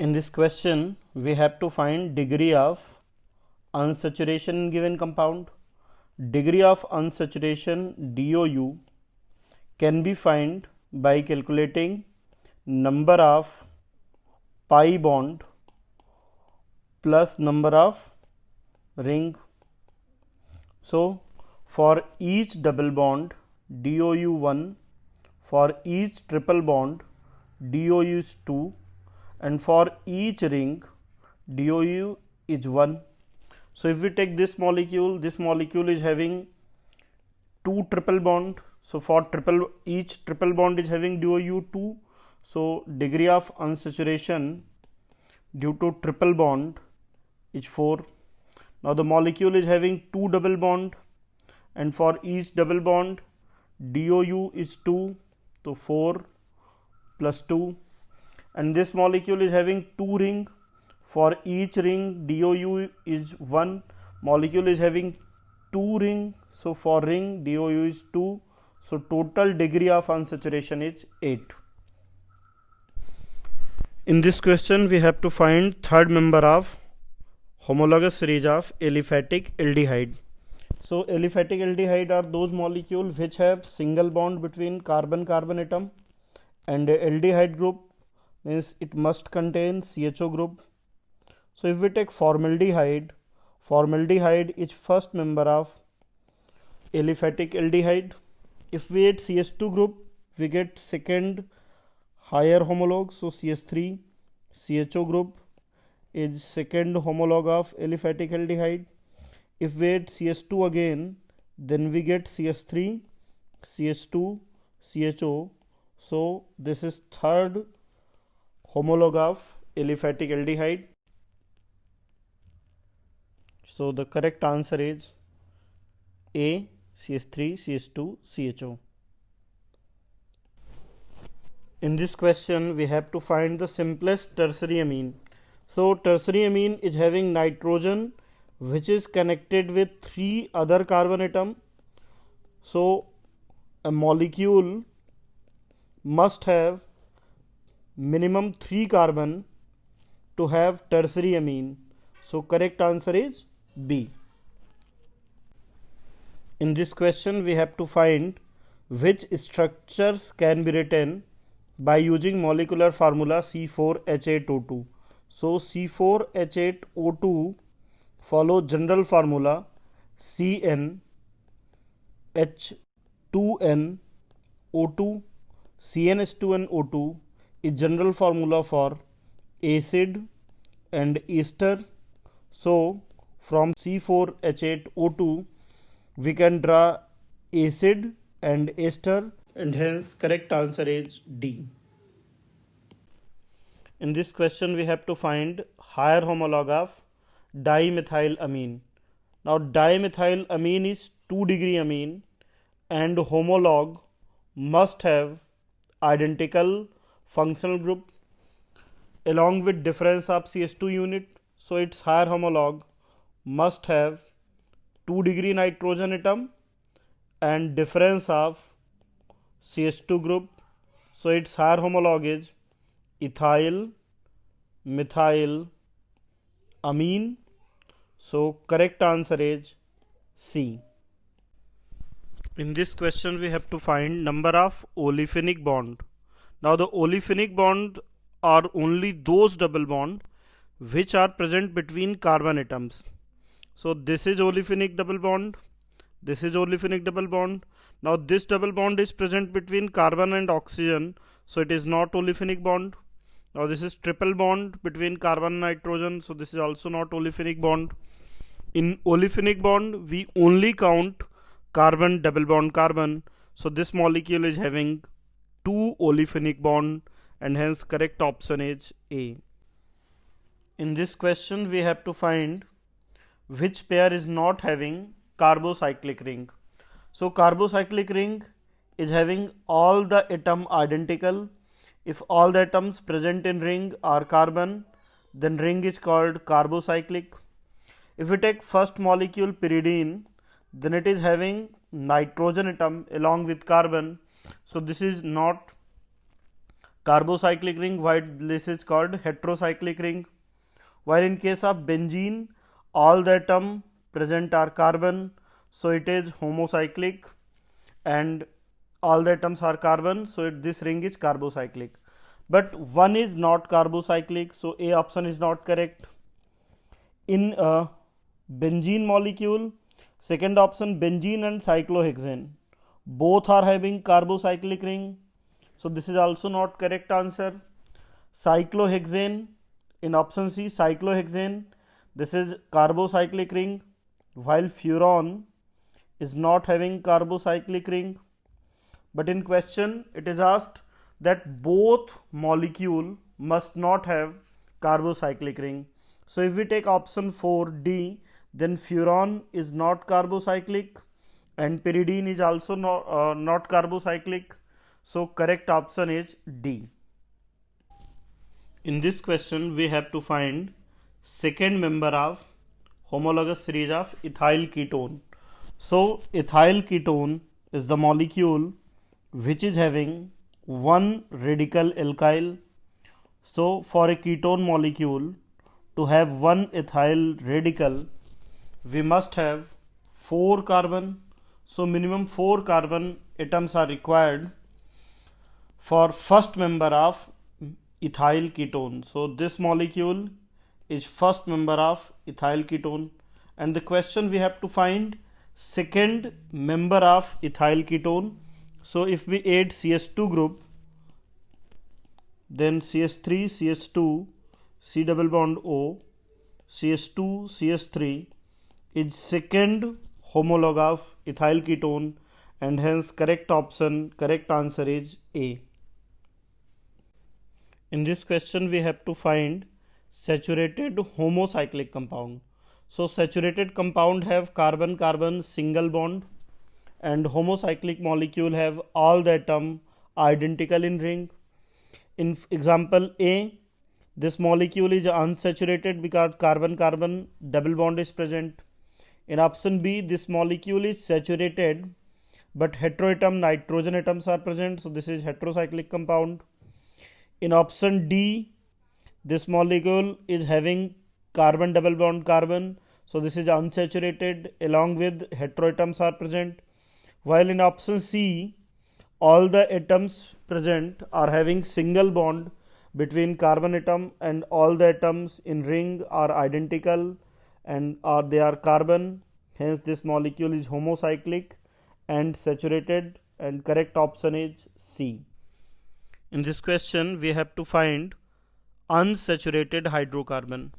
In this question, we have to find degree of unsaturation in given compound. Degree of unsaturation DOU can be found by calculating number of pi bond plus number of ring. So, for each double bond DOU 1, for each triple bond DOU is 2, and for each ring DOU is 1. So if we take this molecule is having 2 triple bond. So for each triple bond is having DOU 2. So degree of unsaturation due to triple bond is 4. Now the molecule is having 2 double bond, and for each double bond DOU is 2. So 4 plus 2. And this molecule is having 2 ring. For each ring DOU is 1. Molecule is having 2 ring. So for ring DOU is 2. So total degree of unsaturation is 8. In this question we have to find third member of homologous series of aliphatic aldehyde. So aliphatic aldehyde are those molecules which have single bond between carbon-carbon atom, and aldehyde group means it must contain CHO group. So if we take formaldehyde is first member of aliphatic aldehyde. If we add CH2 group, we get second higher homologue, so CH3. CHO group is second homologue of aliphatic aldehyde. If we add CH2 again, then we get CH3, CH2, CHO. So this is third homologue of aliphatic aldehyde. So the correct answer is A, CH3, CH2, CHO. In this question we have to find the simplest tertiary amine. So tertiary amine is having nitrogen which is connected with 3 other carbon atom. So a molecule must have minimum 3 carbon to have tertiary amine. So correct answer is B. In this question we have to find which structures can be written by using molecular formula C4H8O2. So C4H8O2 follow general formula CnH2nO2. CnH2nO2 is general formula for acid and ester. So from C4H8O2 we can draw acid and ester, and hence correct answer is D. In this question we have to find higher homologue of dimethylamine. Now dimethylamine is 2 degree amine, and homologue must have identical functional group along with difference of CH2 unit. So its higher homologue must have 2 degree nitrogen atom and difference of CH2 group. So its higher homologue is ethyl methyl amine. So correct answer is C. In this question we have to find number of olefinic bond. Now the olefinic bond are only those double bond which are present between carbon atoms. So this is olefinic double bond, this is olefinic double bond. Now this double bond is present between carbon and oxygen, so it is not olefinic bond. Now this is triple bond between carbon and nitrogen, so this is also not olefinic bond. In olefinic bond we only count carbon double bond carbon, so this molecule is having 2 olefinic bond, and hence correct option is A. In this question we have to find which pair is not having carbocyclic ring. So carbocyclic ring is having all the atom identical. If all the atoms present in ring are carbon, then ring is called carbocyclic. If we take first molecule pyridine, then it is having nitrogen atom along with carbon. So this is not carbocyclic ring, why this is called heterocyclic ring. While in case of benzene, all the atom present are carbon, so it is homocyclic, and all the atoms are carbon, so this ring is carbocyclic. But one is not carbocyclic, so A option is not correct. In a benzene molecule, second option, benzene and cyclohexane, both are having carbocyclic ring, so this is also not correct answer. Cyclohexane, in option C, cyclohexane, this is carbocyclic ring, while furan is not having carbocyclic ring. But in question it is asked that both molecule must not have carbocyclic ring. So if we take option 4D, then furan is not carbocyclic and pyridine is also not carbocyclic. So correct option is D. In this question we have to find second member of homologous series of ethyl ketone. So ethyl ketone is the molecule which is having one radical alkyl. So for a ketone molecule to have one ethyl radical, we must have 4 carbon. So minimum 4 carbon atoms are required for first member of ethyl ketone. So this molecule is first member of ethyl ketone, and the question we have to find second member of ethyl ketone. So if we add CH2 group, then CH3, CH2, C double bond O, CH2, CH3 is second homolog of ethyl ketone, and hence correct answer is A. In this question we have to find saturated homocyclic compound. So saturated compound have carbon-carbon single bond, and homocyclic molecule have all the atom identical in ring. In example A, this molecule is unsaturated because carbon-carbon double bond is present. In option B, this molecule is saturated but heteroatom nitrogen atoms are present, so this is heterocyclic compound. In option D, this molecule is having carbon double bond carbon, so this is unsaturated along with heteroatoms are present. While in option C, all the atoms present are having single bond between carbon atom, and all the atoms in ring are identical and they are carbon. Hence this molecule is homocyclic and saturated, and correct option is C. In this question we have to find unsaturated hydrocarbon.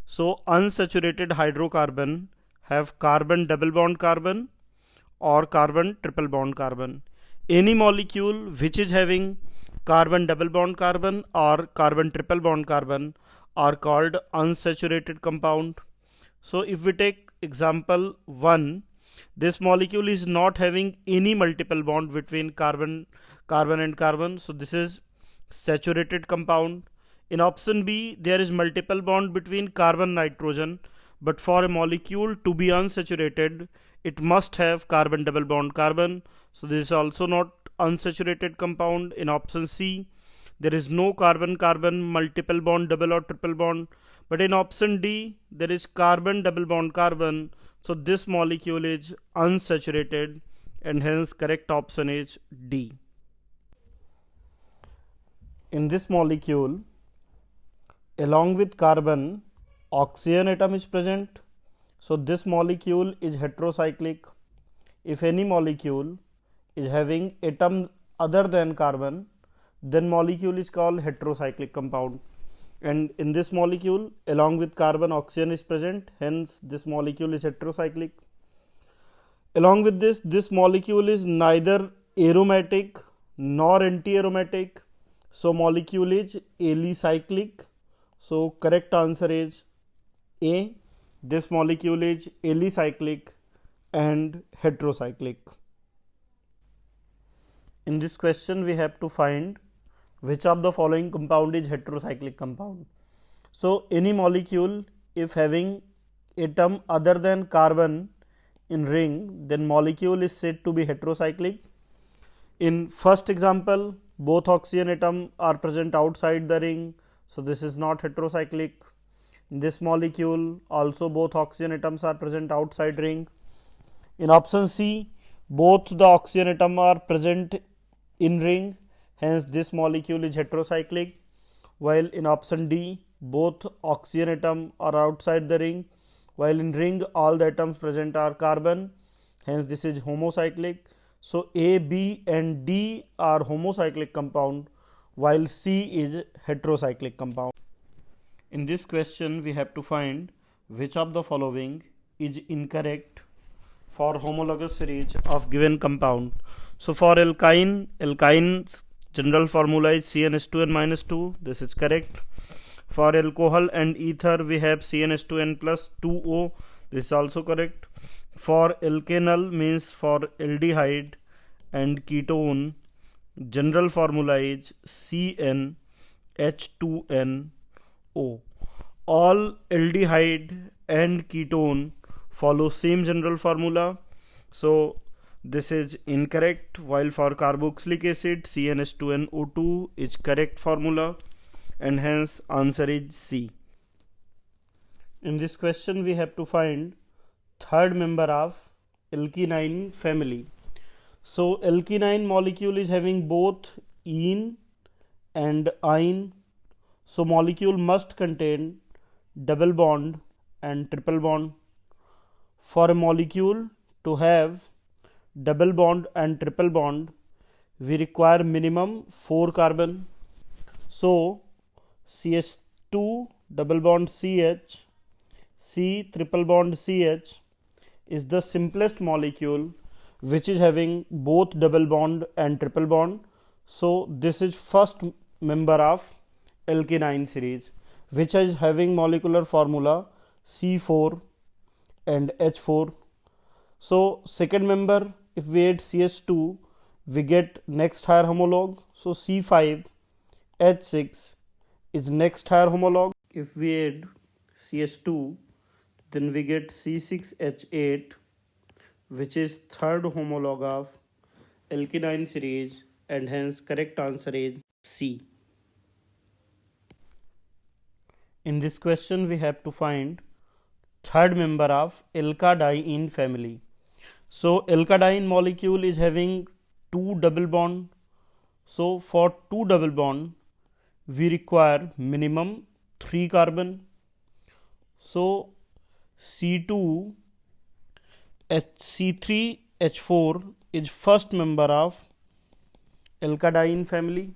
So unsaturated hydrocarbon have carbon double bond carbon or carbon triple bond carbon. Any molecule which is having carbon double bond carbon or carbon triple bond carbon are called unsaturated compound. So if we take example 1, this molecule is not having any multiple bond between carbon and carbon, so this is saturated compound. In option B, there is multiple bond between carbon nitrogen, but for a molecule to be unsaturated it must have carbon double bond carbon, so this is also not unsaturated compound. In option C, there is no carbon multiple bond double or triple bond, but in option D there is carbon double bond carbon, so this molecule is unsaturated, and hence correct option is D. In this molecule, along with carbon, oxygen atom is present, so this molecule is heterocyclic. If any molecule is having atom other than carbon, then molecule is called heterocyclic compound. And in this molecule, along with carbon, oxygen is present, hence this molecule is heterocyclic. Along with this molecule is neither aromatic nor anti-aromatic, so molecule is alicyclic. So correct answer is A. This molecule is alicyclic and heterocyclic. In this question we have to find which of the following compound is heterocyclic compound. So any molecule if having atom other than carbon in ring, then molecule is said to be heterocyclic. In first example, both oxygen atom are present outside the ring, so this is not heterocyclic. In this molecule also both oxygen atoms are present outside ring. In option C, both the oxygen atom are present in ring, hence this molecule is heterocyclic, while in option D, both oxygen atom are outside the ring, while in ring all the atoms present are carbon, hence this is homocyclic. So A, B and D are homocyclic compound, while C is heterocyclic compound. In this question we have to find which of the following is incorrect for homologous series of given compound. So for alkyne's general formula is CnH2n minus 2, this is correct. For alcohol and ether we have CnH2n plus 2O, this is also correct. For alkanal means for aldehyde and ketone, general formula is CnH2nO. All aldehyde and ketone follow same general formula, so this is incorrect, while for carboxylic acid CnH2nO2 is correct formula, and hence answer is C. In this question we have to find third member of alkyne family. So alkyne molecule is having both ene and ine, so molecule must contain double bond and triple bond. For a molecule to have double bond and triple bond, we require minimum 4 carbon. So CH2 double bond CH, C triple bond CH is the simplest molecule which is having both double bond and triple bond. So this is first member of alkyne series, which is having molecular formula C4 and H4. So second member, if we add CH2, we get next higher homologue, so C5 H6 is next higher homologue. If we add CH2, then we get C6H8, which is third homologue of alkyne series, and hence correct answer is C. In this question we have to find third member of alkadiene family. So alkadiene molecule is having 2 double bond. So for 2 double bond we require minimum 3 carbon. So C2 C3H4 is first member of alkadiene family.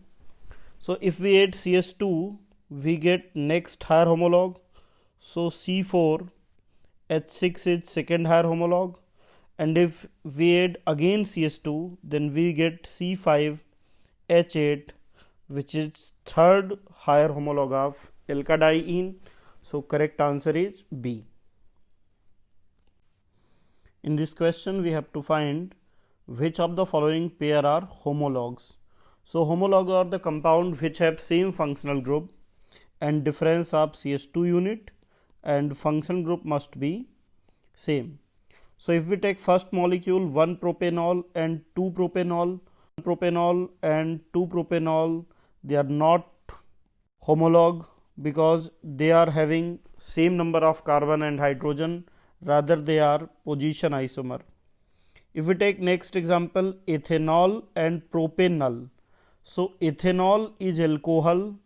So if we add CH2, we get next higher homologue, so C4 H6 is second higher homologue, and if we add again CH2, then we get C5 H8, which is third higher homologue of alkadiene. So correct answer is B. In this question we have to find which of the following pair are homologues. So homologue are the compound which have same functional group and difference of CH2 unit, and function group must be same. So if we take first molecule 1 propanol and 2 propanol, and 2 propanol, they are not homologue because they are having same number of carbon and hydrogen, rather they are position isomer. If we take next example ethanol and propanol, so ethanol is alcohol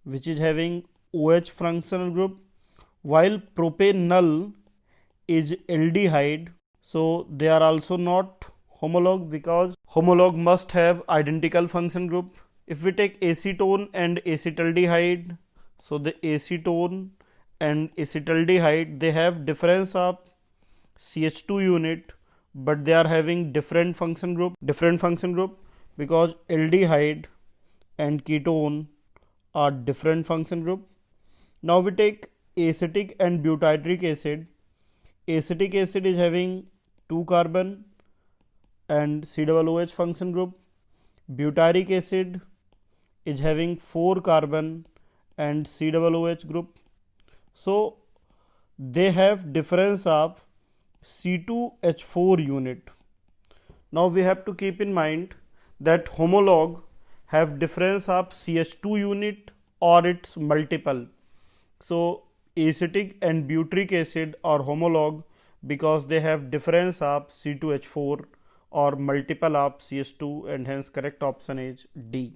which is having OH functional group, while propanol is aldehyde, so they are also not homologue because homologue must have identical function group. If we take acetone and acetaldehyde, so the acetone and acetaldehyde, they have difference of CH2 unit, but they are having different function group because aldehyde and ketone are different function group. Now we take acetic and butyric acid. Acetic acid is having 2 carbon and COOH function group. Butyric acid is having 4 carbon and COOH group. So they have difference of C2H4 unit. Now we have to keep in mind that homologue have difference of CH2 unit or its multiple. So acetic and butyric acid are homolog because they have difference of C2H4 or multiple of CH2, and hence correct option is D.